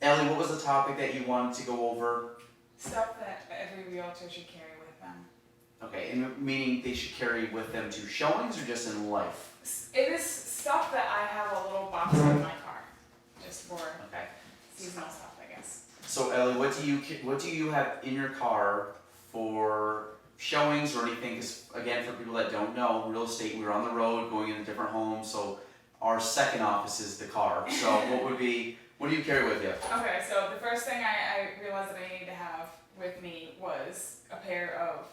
Ellie, what was the topic that you wanted to go over? Stuff that every realtor should carry with them. Okay, and meaning they should carry with them to showings or just in life? It is stuff that I have a little box in my car, just for Okay. seasonal stuff, I guess. So Ellie, what do you have in your car for showings or anything? Because again, for people that don't know, real estate, we're on the road going into different homes, so our second office is the car. So what do you carry with you? Okay, so the first thing I realized that I needed to have with me was a pair of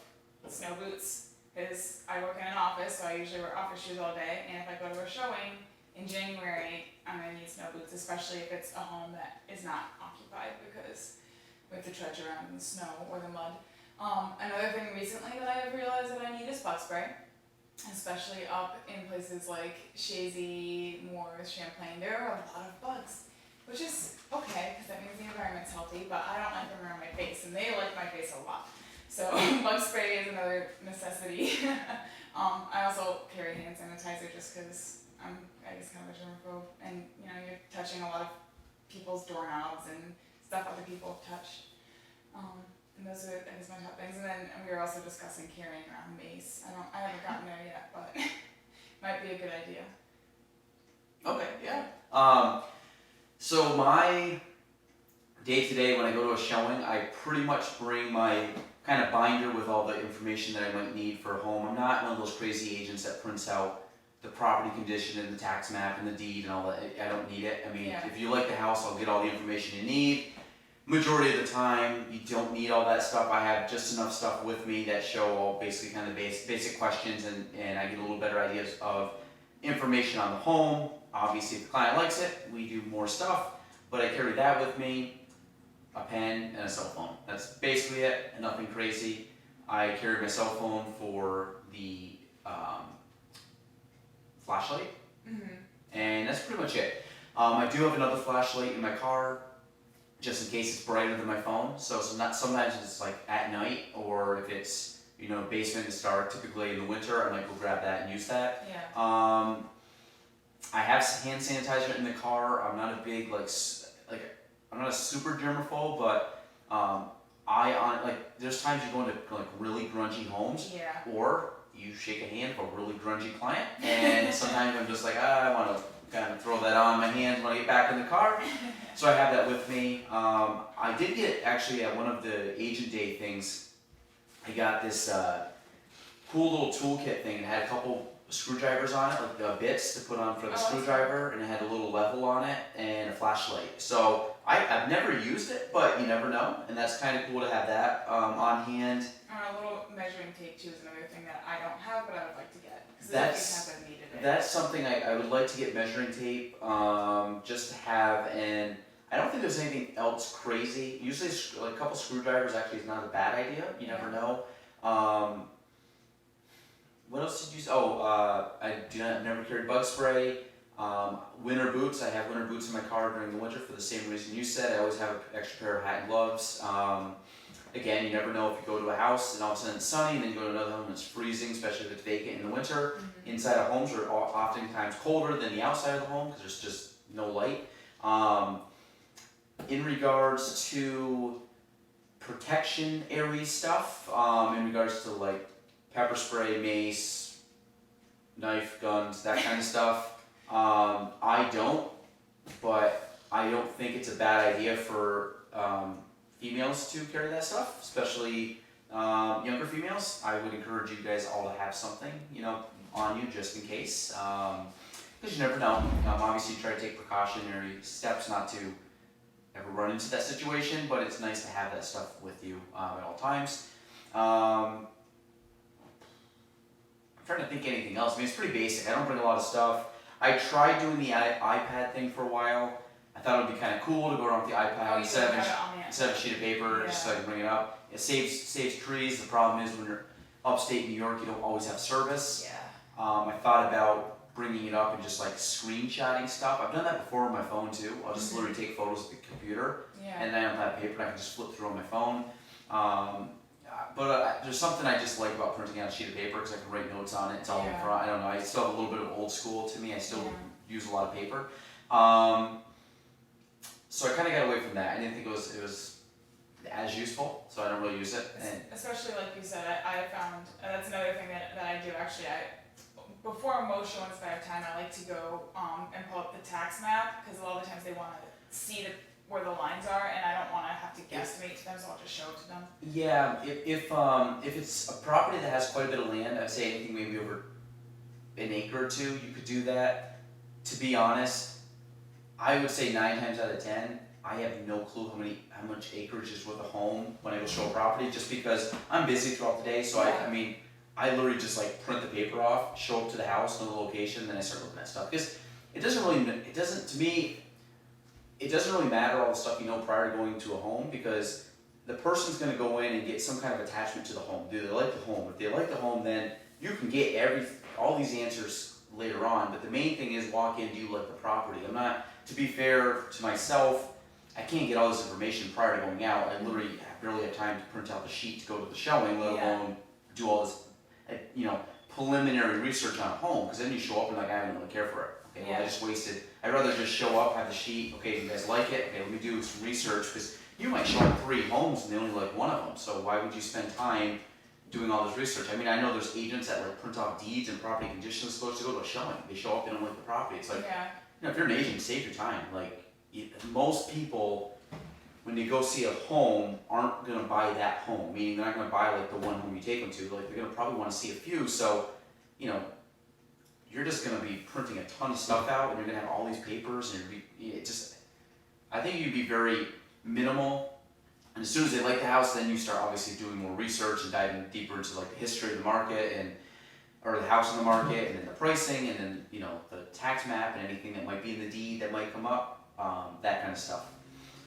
snow boots, because I work in an office, so I usually wear office shoes all day, and if I go to a showing in January, I'm gonna need snow boots, especially if it's a home that is not occupied, because we have to trudge around in the snow or the mud. Another thing recently that I've realized that I need is bug spray, especially up in places like Shazy, Moores, Champlain. There are a lot of bugs, which is okay because that means the environment's healthy, but I don't like them around my face, and they like my face a lot. So bug spray is another necessity. I also carry hand sanitizer just because I guess kind of a germaphobe, and you're touching a lot of people's doorknobs and stuff other people have touched. And those are, I guess, my top things. And then we were also discussing carrying around mace. I haven't gotten there yet, but might be a good idea. Okay, yeah. So my day to day when I go to a showing, I pretty much bring my kind of binder with all the information that I might need for a home. I'm not one of those crazy agents that prints out the property condition and the tax map and the deed and all that. I don't need it. I mean, Yeah. if you like the house, I'll get all the information you need. Majority of the time, you don't need all that stuff. I have just enough stuff with me that show all basically kind of basic questions, and I get a little better ideas of information on the home. Obviously, if the client likes it, we do more stuff, but I carry that with me, a pen, and a cell phone. That's basically it, and nothing crazy. I carry my cell phone for the flashlight, and that's pretty much it. I do have another flashlight in my car, just in case it's brighter than my phone. So sometimes it's like at night, or if it's basement is dark, typically in the winter, I might go grab that and use that. Yeah. I have hand sanitizer in the car. I'm not a big I'm not a super germaphobe, but there's times you go into like really grungy homes, Yeah. or you shake a hand of a really grungy client, and sometimes I'm just like, I want to kind of throw that on my hands when I get back in the car. So I have that with me. I did get actually at one of the agent day things, I got this cool little toolkit thing. It had a couple screwdrivers on it, like the bits to put on for the screwdriver, and it had a little level on it and a flashlight. So I've never used it, but you never know, and that's kind of cool to have that on hand. A little measuring tape too is another thing that I don't have, but I would like to get. That's something I would like to get, measuring tape, just to have, and I don't think there's anything else crazy. Usually like a couple screwdrivers actually is not a bad idea, you never know. What else did you say? I've never carried bug spray. Winter boots, I have winter boots in my car during the winter for the same reason you said. I always have an extra pair of hat and gloves. Again, you never know if you go to a house and all of a sudden it's sunny, and then you go to another home and it's freezing, especially if it's vacant in the winter. Inside of homes are oftentimes colder than the outside of the home because there's just no light. In regards to protection area stuff, in regards to like pepper spray, mace, knife, guns, that kind of stuff, I don't, but I don't think it's a bad idea for females to carry that stuff, especially younger females. I would encourage you guys all to have something, on you just in case, because you never know. Obviously, you try to take precautionary steps not to ever run into that situation, but it's nice to have that stuff with you at all times. I'm trying to think anything else. I mean, it's pretty basic. I don't bring a lot of stuff. I tried doing the iPad thing for a while. I thought it would be kind of cool to go around with the iPad instead of a sheet of paper, just so I can bring it up. It saves trees. The problem is when you're upstate New York, you don't always have service. Yeah. I thought about bringing it up and just like screenshotting stuff. I've done that before on my phone too. I'll just literally take photos of the computer, and then I don't have paper, and I can just flip through on my phone. But there's something I just like about printing out a sheet of paper because I can write notes on it. It's all in front. I don't know. I still have a little bit of old school to me. I still use a lot of paper. so I kind of got away from that. I didn't think it was as useful, so I don't really use it. And Especially like you said, I found, and that's another thing that I do actually, before most showings if I have time, I like to go, and pull up the tax map, cause a lot of the times they wanna see where the lines are, and I don't wanna have to guesstimate to them, so I'll just show it to them. yeah, if it's a property that has quite a bit of land, I'd say anything maybe over an acre or two, you could do that. To be honest, I would say 9 times out of 10, I have no clue how much acreage is with a home when I go show a property, just because I'm busy throughout the day. So I mean, I literally just like print the paper off, show up to the house, know the location, then I start looking at stuff. Because it doesn't to me, it doesn't really matter all the stuff you know prior to going to a home, because the person's gonna go in and get some kind of attachment to the home. Do they like the home? If they like the home, then you can get all these answers later on. But the main thing is walk in, do you like the property? I'm not, to be fair to myself, I can't get all this information prior to going out. I literally barely have time to print out the sheet to go to the showing, let alone do all this, preliminary research on a home. Because then you show up and like, I don't really care for it. Okay, well, I just wasted. I'd rather just show up, have the sheet. Okay, you guys like it? Okay, let me do some research, because you might show up 3 homes and they only like one of them. So why would you spend time doing all this research? I mean, I know there's agents that like print off deeds and property conditions supposed to go to a showing. They show up, they don't like the property. It's like, if you're an agent, save your time. Like, most people, when they go see a home, aren't gonna buy that home. Meaning they're not gonna buy like the one home you take them to. Like, they're gonna probably want to see a few. So, you're just gonna be printing a ton of stuff out, and you're gonna have all these papers, and I think you'd be very minimal. And as soon as they like the house, then you start obviously doing more research and diving deeper into like the history of the market or the house on the market, and then the pricing, and then the tax map and anything that might be in the deed that might come up, that kind of stuff.